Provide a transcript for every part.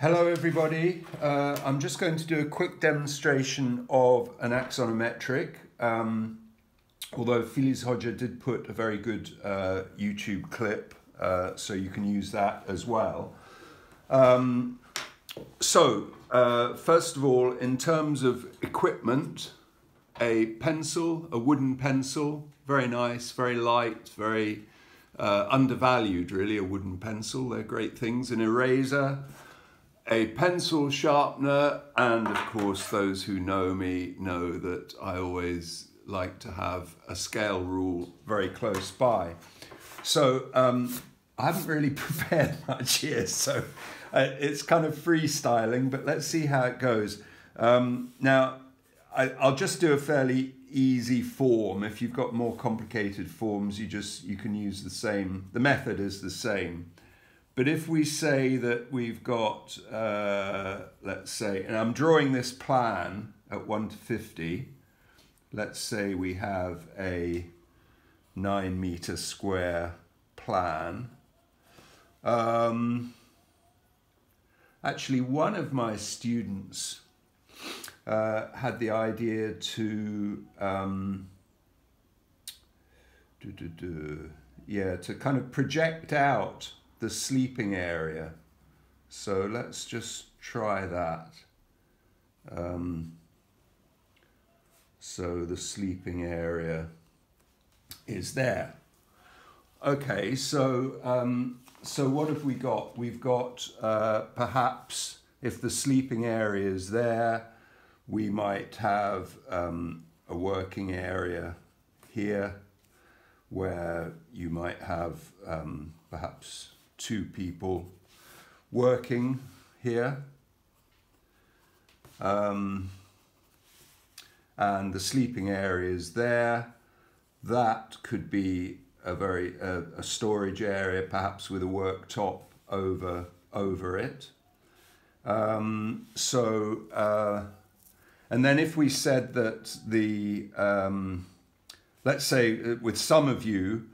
Hello everybody, I'm just going to do a quick demonstration of an axonometric, although Filiz Hoca did put a very good YouTube clip, so you can use that as well. First of all, in terms of equipment, a pencil, a wooden pencil, very nice, very light, very undervalued really, a wooden pencil, they're great things, an eraser, a pencil sharpener, and of course those who know me know that I always like to have a scale rule very close by. So I haven't really prepared much here, so it's kind of freestyling, but let's see how it goes. Now I'll just do a fairly easy form. If you've got more complicated forms, you can use the same, the method is the same. But if we say that we've got, let's say, and I'm drawing this plan at 1 to 50, let's say we have a 9 meter square plan. Actually, one of my students had the idea to, to kind of project out the sleeping area. So let's just try that. So the sleeping area is there. Okay, so so what have we got? We've got perhaps if the sleeping area is there, we might have a working area here where you might have perhaps 2 people working here, and the sleeping area is there. That could be a storage area, perhaps with a worktop over it. And then if we said that the let's say with some of you,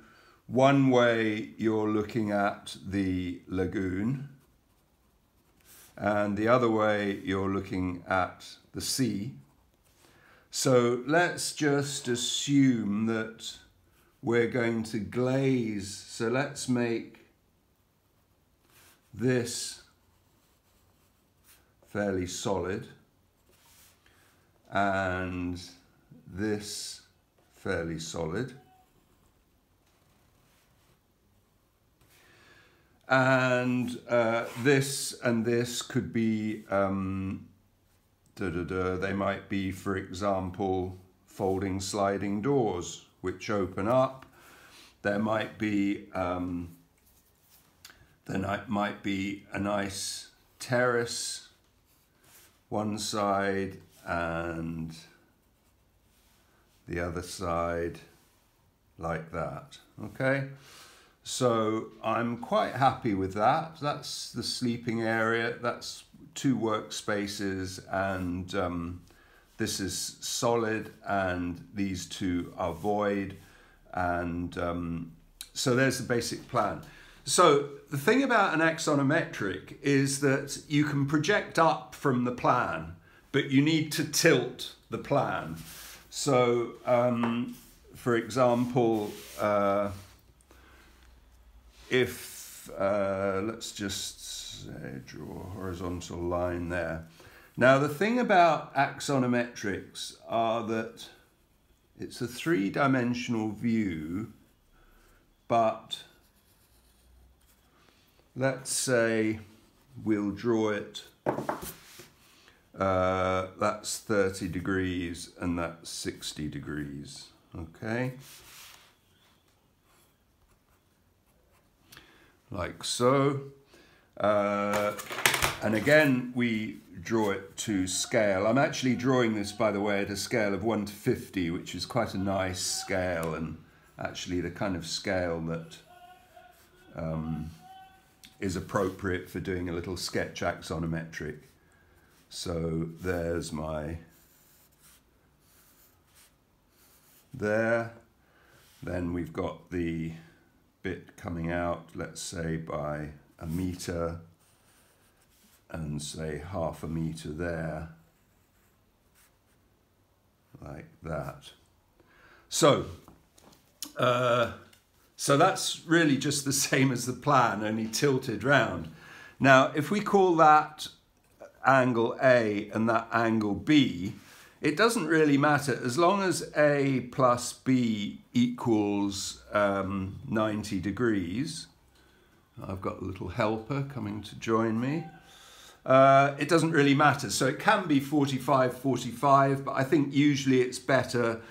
one way you're looking at the lagoon, and the other way you're looking at the sea. So let's just assume that we're going to glaze. So let's make this fairly solid and this fairly solid. And this and this could be, they might be, for example, folding sliding doors which open up. There might be, a nice terrace one side and the other side like that, okay? So I'm quite happy with that. That's the sleeping area. That's 2 workspaces, and this is solid and these 2 are void. And so there's the basic plan. So the thing about an axonometric is that you can project up from the plan, but you need to tilt the plan. So for example, if, let's just say, draw a horizontal line there. Now the thing about axonometrics are that it's a 3-dimensional view, but let's say we'll draw it, that's 30 degrees and that's 60 degrees, okay? Like so, and again we draw it to scale. I'm actually drawing this, by the way, at a scale of 1 to 50, which is quite a nice scale, and actually the kind of scale that is appropriate for doing a little sketch axonometric. So there's my, there, then we've got the bit coming out, let's say by 1 meter, and say 1/2 meter there, like that. So that's really just the same as the plan, only tilted round. Now, if we call that angle A and that angle B, it doesn't really matter as long as A plus B equals 90 degrees. I've got a little helper coming to join me. It doesn't really matter. So it can be 45, 45, but I think usually it's better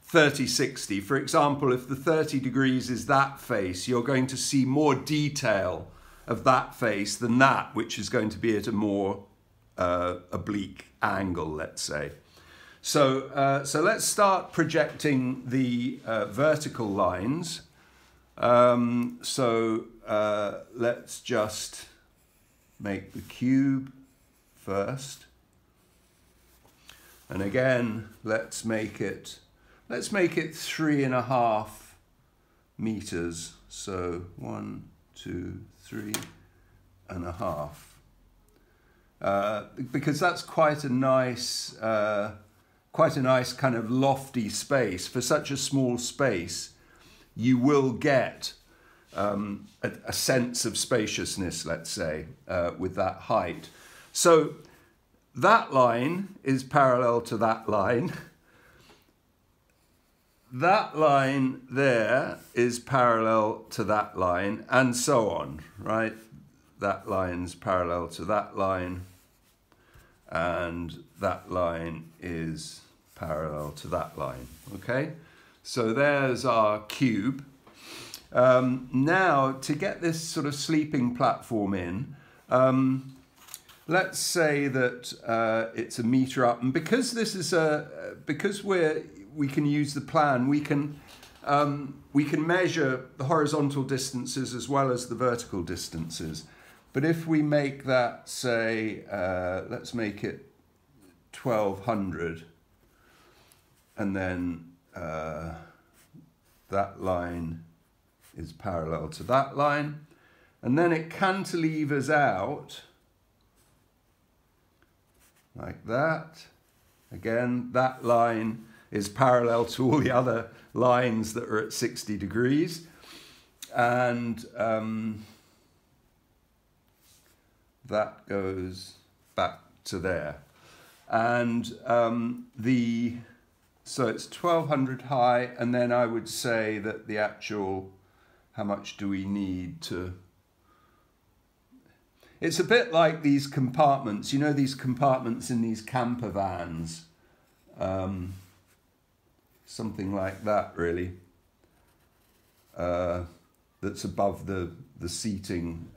30, 60. For example, if the 30 degrees is that face, you're going to see more detail of that face than that, which is going to be at a more oblique angle, let's say. So let's start projecting the vertical lines. Let's just make the cube first. And again, let's make it 3.5 meters. So 1, 2, 3.5. Because that's quite a nice kind of lofty space. For such a small space, you will get a sense of spaciousness, let's say, with that height. So that line is parallel to that line. That line there is parallel to that line, and so on, right? That line's parallel to that line, and that line is parallel to that line, okay? So there's our cube. Now, to get this sort of sleeping platform in, let's say that it's 1 meter up, and because this is because we can use the plan, we can measure the horizontal distances as well as the vertical distances. But if we make that, say, let's make it 1200, and then that line is parallel to that line, and then it cantilevers out like that. Again, that line is parallel to all the other lines that are at 60 degrees, and that goes back to there. And so it's 1200 high, and then I would say that the actual, how much do we need to... It's a bit like these compartments, you know, these compartments in these camper vans. Something like that, really. That's above the seating,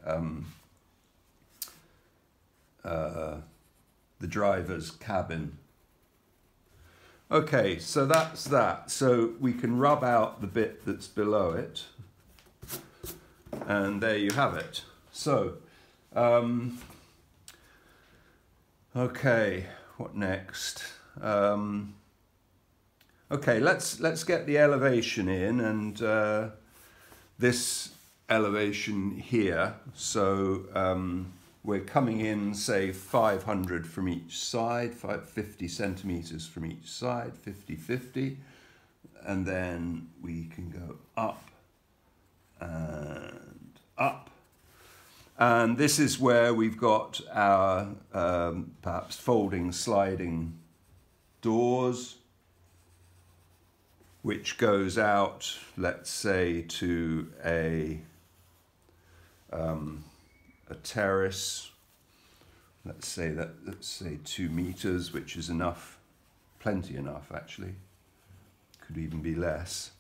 the driver's cabin. Okay, so that's that. So we can rub out the bit that's below it. And there you have it. So, okay, what next? Okay, let's get the elevation in, and this elevation here. So we're coming in, say, 500 from each side, 50 centimeters from each side, 50-50, and then we can go up and up. And this is where we've got our perhaps folding, sliding doors, which goes out, let's say, to a terrace. Let's say 2 meters, which is enough, plenty enough actually. Could even be less.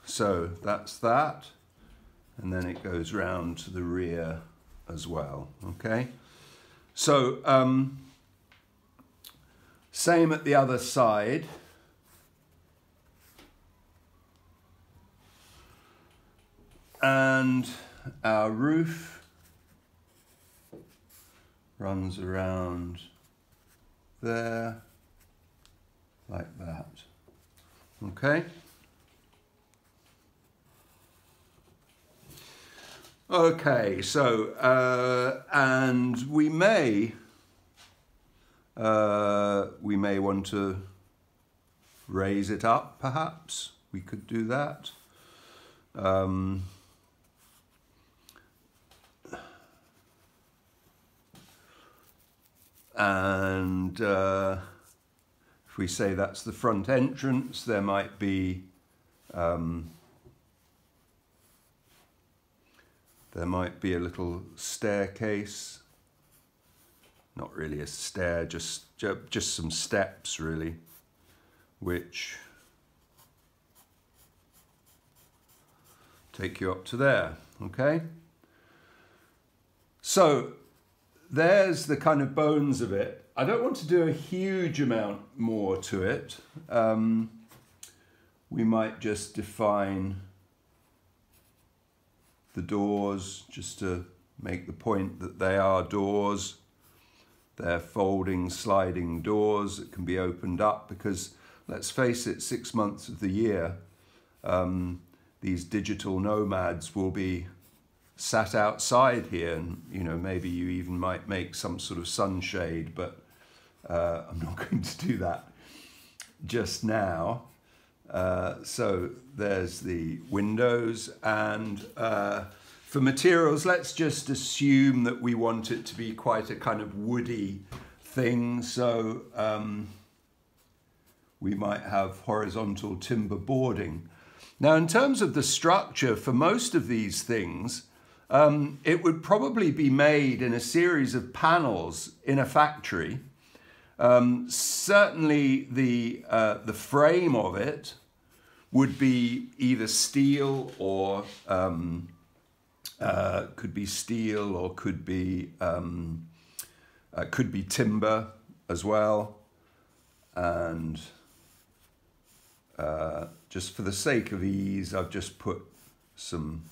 So that's that, and then it goes round to the rear as well. Okay, so same at the other side. And our roof runs around there, like that. Okay? Okay, so, and we may want to raise it up, perhaps. We could do that. And if we say that's the front entrance, there might be a little staircase. Not really a stair, just some steps really, which take you up to there, okay? So there's the kind of bones of it. I don't want to do a huge amount more to it. We might just define the doors just to make the point that they are doors. They're folding, sliding doors that can be opened up because, let's face it, 6 months of the year, these digital nomads will be sat outside here, and maybe you even might make some sort of sunshade, but I'm not going to do that just now. So there's the windows, and for materials, let's just assume that we want it to be quite a kind of woody thing. So we might have horizontal timber boarding. Now, in terms of the structure for most of these things, it would probably be made in a series of panels in a factory. Certainly the frame of it would be either steel or could be steel, or could be timber as well. And just for the sake of ease, I've just put some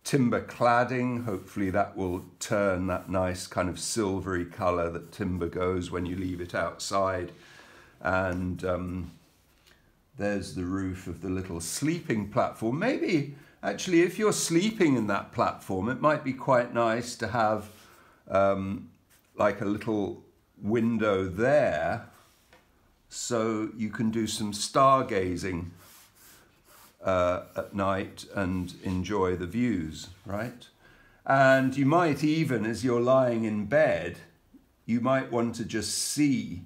timber cladding. Hopefully that will turn that nice kind of silvery colour that timber goes when you leave it outside. And there's the roof of the little sleeping platform. Maybe, actually, if you're sleeping in that platform, it might be quite nice to have like a little window there, so you can do some stargazing at night and enjoy the views, right? And you might even, as you're lying in bed, you might want to just see,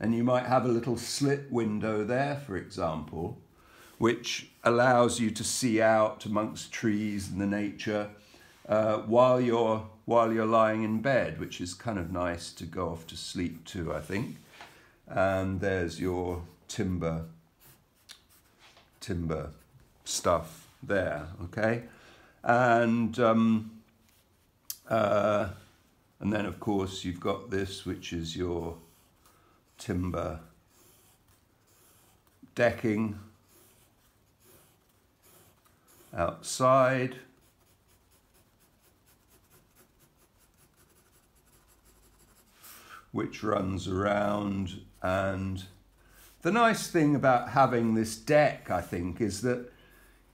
and you might have a little slit window there, for example, which allows you to see out amongst trees and the nature while you're lying in bed, which is kind of nice to go off to sleep to, I think. And there's your timber stuff there, okay? And then of course you've got this, which is your timber decking outside. Which runs around. And the nice thing about having this deck, I think, is that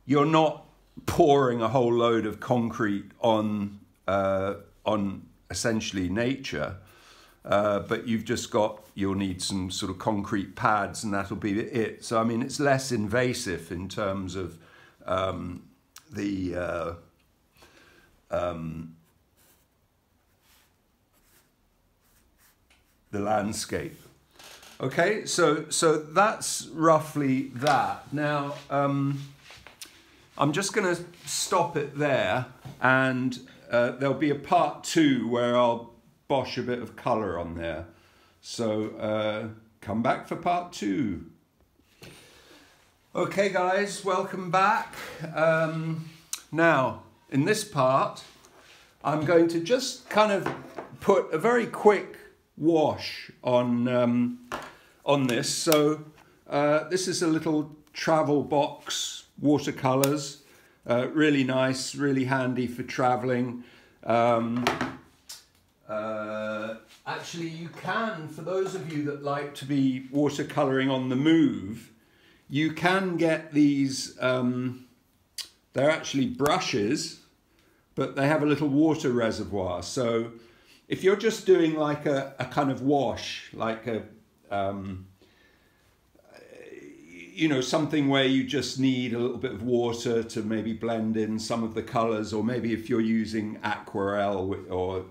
you're not pouring a whole load of concrete on essentially nature, but you've just got, you'll need some sort of concrete pads, and that'll be it. So I mean, it's less invasive in terms of the landscape. Okay, so that's roughly that. Now, I'm just going to stop it there, and there'll be a part 2 where I'll bosh a bit of colour on there. So come back for part 2. Okay guys, welcome back. Now, in this part, I'm going to just kind of put a very quick wash on this. So this is a little travel box, watercolours, really nice, really handy for travelling. Actually, you can, for those of you that like to be watercolouring on the move, you can get these, they're actually brushes, but they have a little water reservoir. So if you're just doing like a kind of wash, like a, you know, something where you just need a little bit of water to maybe blend in some of the colors, or maybe if you're using aquarelle or,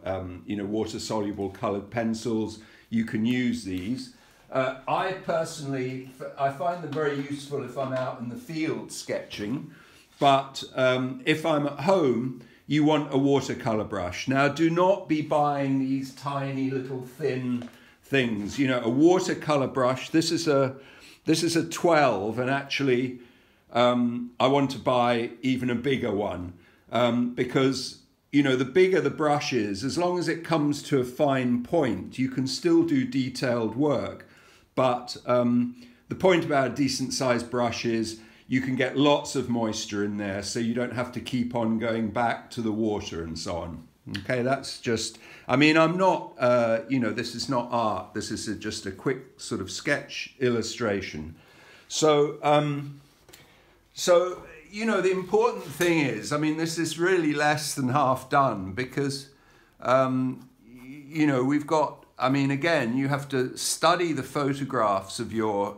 you know, water-soluble colored pencils, you can use these. I personally, I find them very useful if I'm out in the field sketching, but if I'm at home, you want a watercolor brush. Now, do not be buying these tiny little thin things. You know, a watercolor brush, this is a 12, and actually I want to buy even a bigger one because, you know, the bigger the brush is, as long as it comes to a fine point, you can still do detailed work. But the point about a decent sized brush is you can get lots of moisture in there, so you don't have to keep on going back to the water and so on. Okay, that's just, I mean, I'm not, you know, this is not art. This is just a quick sort of sketch illustration. So, you know, the important thing is, I mean, this is really less than half done because, you know, we've got, I mean, again, you have to study the photographs of your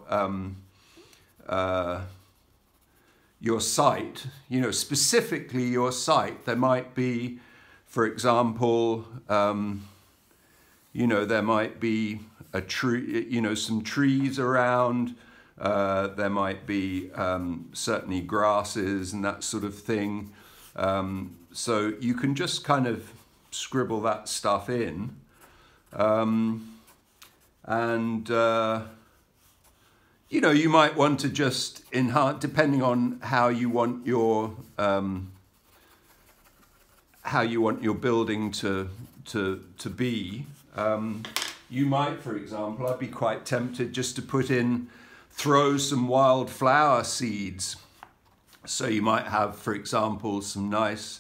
site, you know, specifically your site. There might be, for example, you know, there might be a tree, you know, some trees around. There might be certainly grasses and that sort of thing. So you can just kind of scribble that stuff in. You know, you might want to just enhance, depending on how you want your building to be. You might, for example, I'd be quite tempted just to throw some wildflower seeds. So you might have, for example, some nice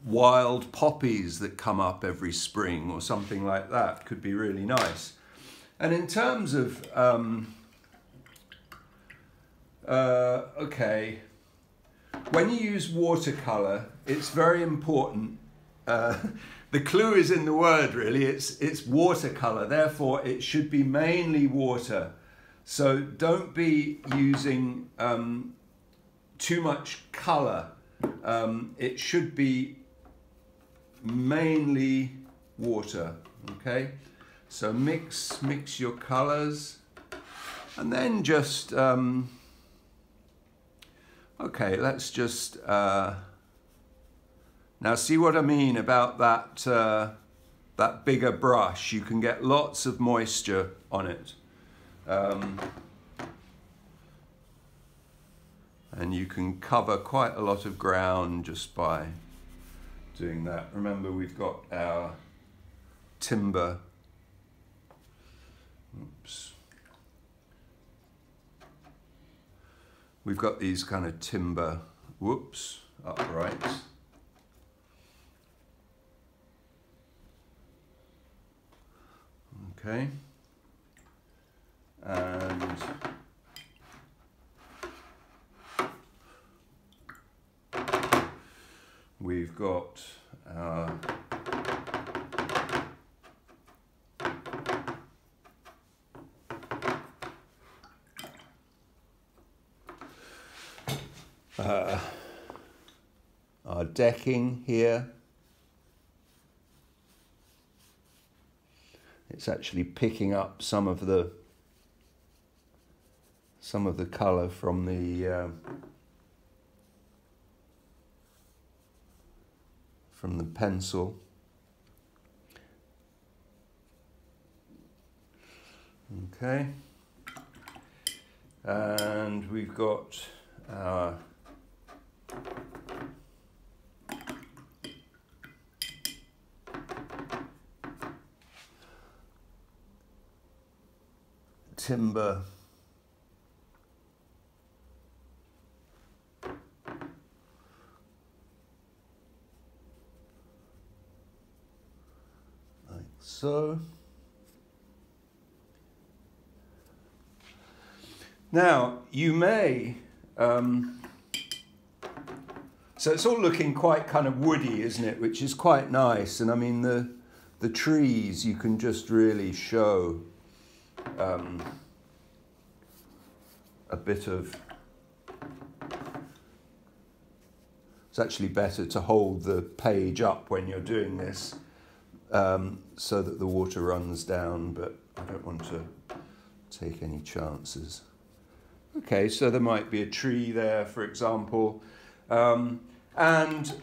wild poppies that come up every spring or something like that. Could be really nice. And in terms of, okay, when you use watercolor, it's very important. The clue is in the word, really. It's watercolor, therefore it should be mainly water. So don't be using too much color. It should be mainly water. Okay, so mix your colors, and then just okay, let's just now see what I mean about that that bigger brush. You can get lots of moisture on it, and you can cover quite a lot of ground just by doing that. Remember, we've got our timber. Oops. We've got these kind of timber, whoops, uprights. Okay. And we've got our decking here. It's actually picking up some of the colour from the pencil. Okay, and we've got our timber like so. Now you may So it's all looking quite kind of woody, isn't it? Which is quite nice. And I mean, the trees, you can just really show a bit of... It's actually better to hold the page up when you're doing this so that the water runs down, but I don't want to take any chances. Okay, so there might be a tree there, for example. And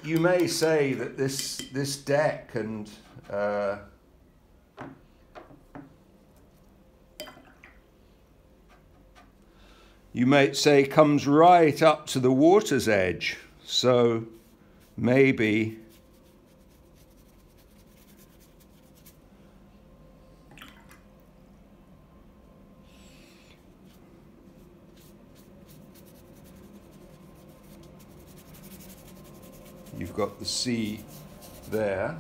you may say that this deck and you might say comes right up to the water's edge. So maybe you've got the sea there.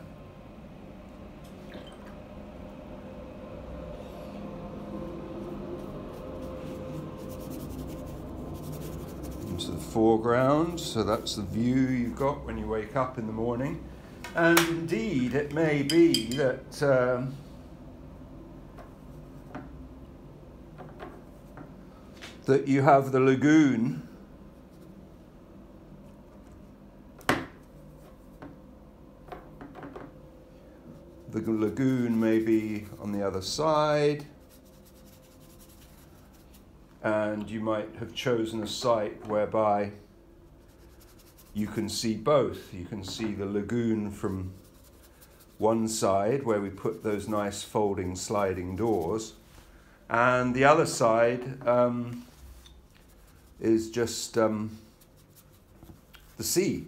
Into the foreground, so that's the view you've got when you wake up in the morning. And indeed, it may be that that you have the lagoon may be on the other side, and you might have chosen a site whereby you can see both. You can see the lagoon from one side where we put those nice folding sliding doors, and the other side is just the sea.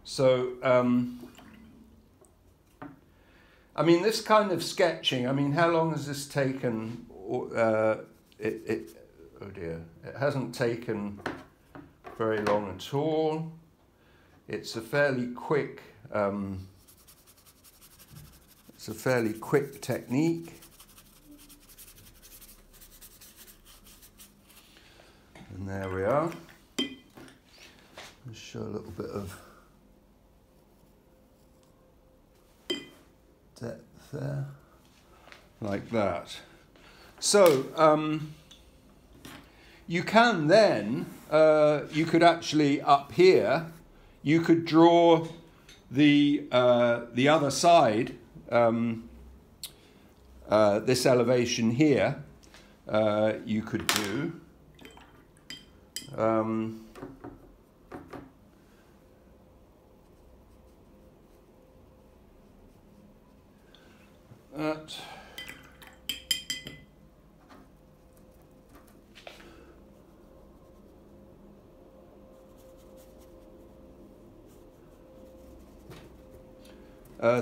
So, I mean, this kind of sketching, I mean, how long has this taken? Oh dear, it hasn't taken very long at all. It's a fairly quick, technique. And there we are. Let's show a little bit of depth there, like that. So you can then, you could actually up here, you could draw the other side, this elevation here, you could do.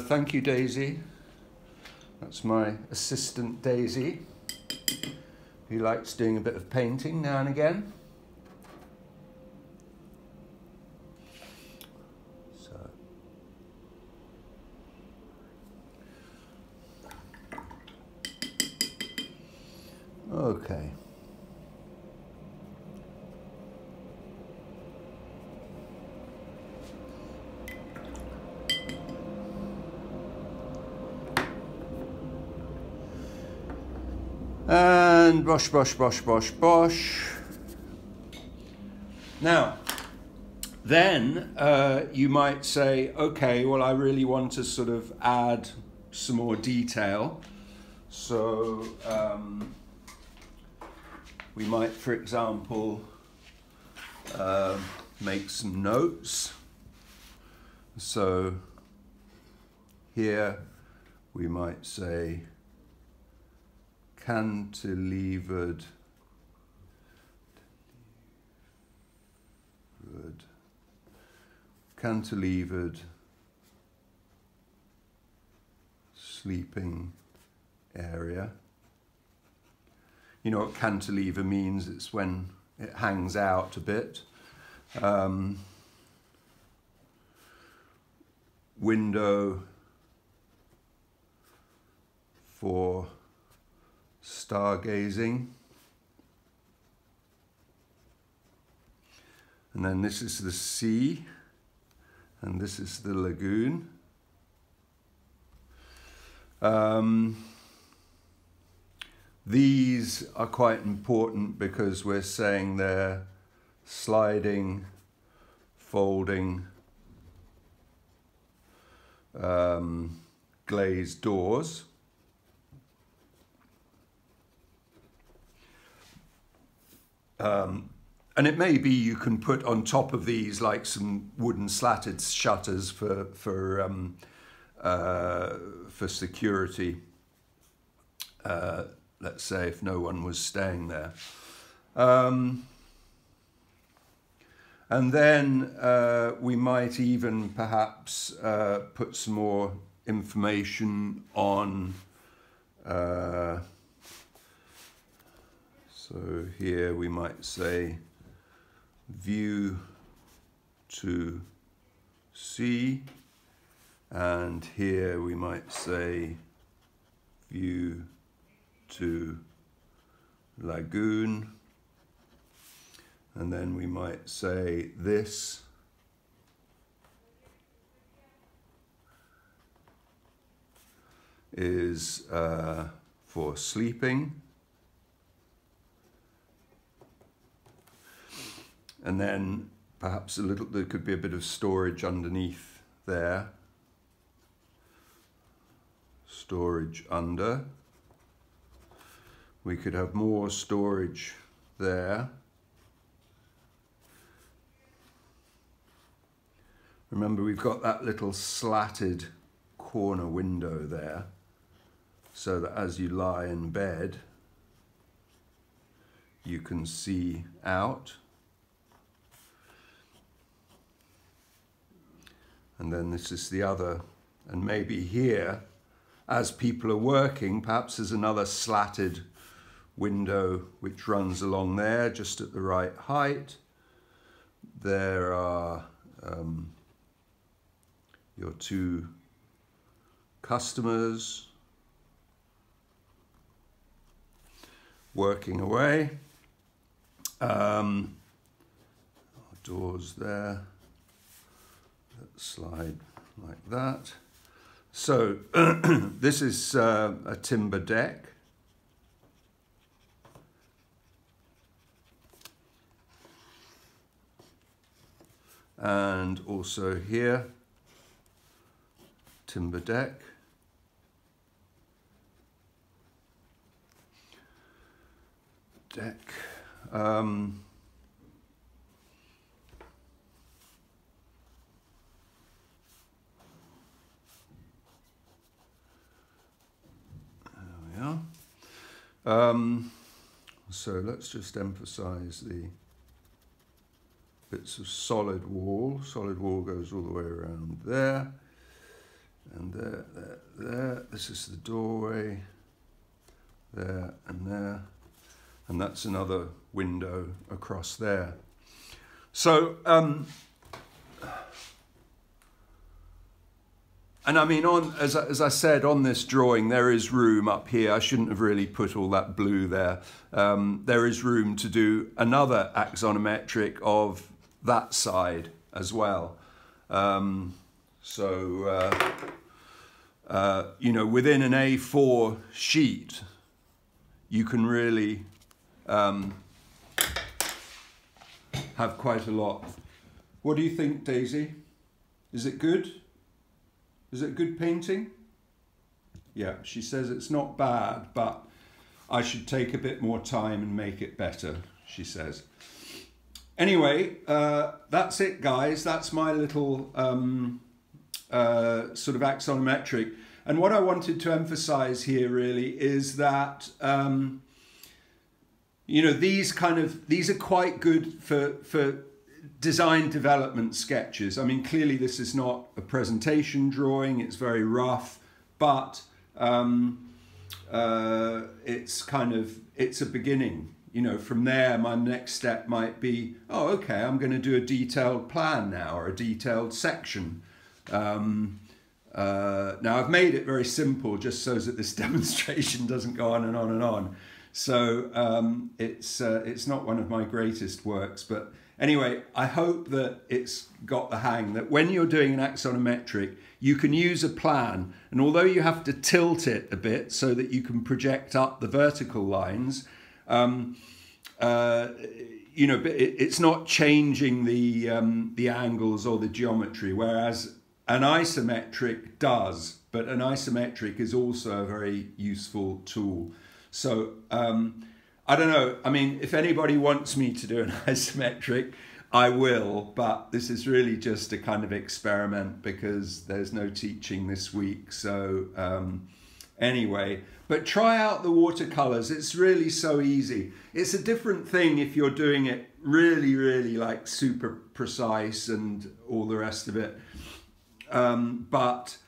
Thank you, Daisy. That's my assistant, Daisy, who likes doing a bit of painting now and again. Okay. And bosh, bosh, bosh, bosh, bosh. Now, then you might say, okay, well, I really want to sort of add some more detail. So we might, for example, make some notes. So here we might say cantilevered sleeping area. You know what cantilever means? It's when it hangs out a bit. Window for stargazing. And then this is the sea, and this is the lagoon. These are quite important because we're saying they're sliding, folding, glazed doors. And it may be you can put on top of these like some wooden slatted shutters for security. Let's say if no one was staying there. And then we might even perhaps put some more information on, so here we might say view to sea, and here we might say view to lagoon, and then we might say this is for sleeping, and then perhaps a little, there could be a bit of storage underneath there, storage under. We could have more storage there. Remember, we've got that little slatted corner window there, so that as you lie in bed, you can see out. And then this is the other, and maybe here, as people are working, perhaps there's another slatted window which runs along there just at the right height. There are your two customers working away. Doors there that slide like that. So this is a timber deck. And also here, timber deck. So let's just emphasize the bits of solid wall. Solid wall goes all the way around there, and there, there, there. This is the doorway, there and there, and that's another window across there. So, and I mean, as I said, on this drawing, there is room up here. I shouldn't have really put all that blue there. There is room to do another axonometric of that side as well. You know, within an A4 sheet, you can really have quite a lot. What do you think, Daisy? Is it good? Is it good painting? Yeah, she says it's not bad, but I should take a bit more time and make it better, she says. Anyway, that's it, guys. That's my little sort of axonometric. And what I wanted to emphasize here really is that, you know, these are quite good for design development sketches. I mean, clearly this is not a presentation drawing, it's very rough, but it's a beginning. You know, from there, my next step might be, oh, okay, I'm going to do a detailed plan now, or a detailed section. Now, I've made it very simple just so that this demonstration doesn't go on and on and on. So it's not one of my greatest works, but Anyway, I hope that it's got the hang that when you're doing an axonometric, you can use a plan. And although you have to tilt it a bit so that you can project up the vertical lines, you know, it's not changing the angles or the geometry, whereas an isometric does. But an isometric is also a very useful tool. So I don't know. I mean, if anybody wants me to do an isometric, I will. But this is really just a kind of experiment because there's no teaching this week. So anyway, but try out the watercolors. It's really so easy. It's a different thing if you're doing it really, really like super precise and all the rest of it. But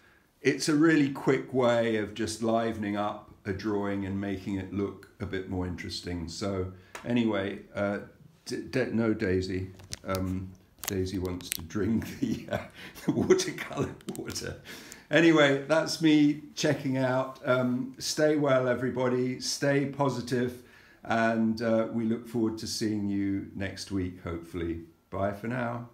it's a really quick way of just livening up a drawing and making it look a bit more interesting. So anyway, no Daisy. Daisy wants to drink the watercolor water. Anyway, that's me checking out. Stay well, everybody. Stay positive, and we look forward to seeing you next week, hopefully. Bye for now.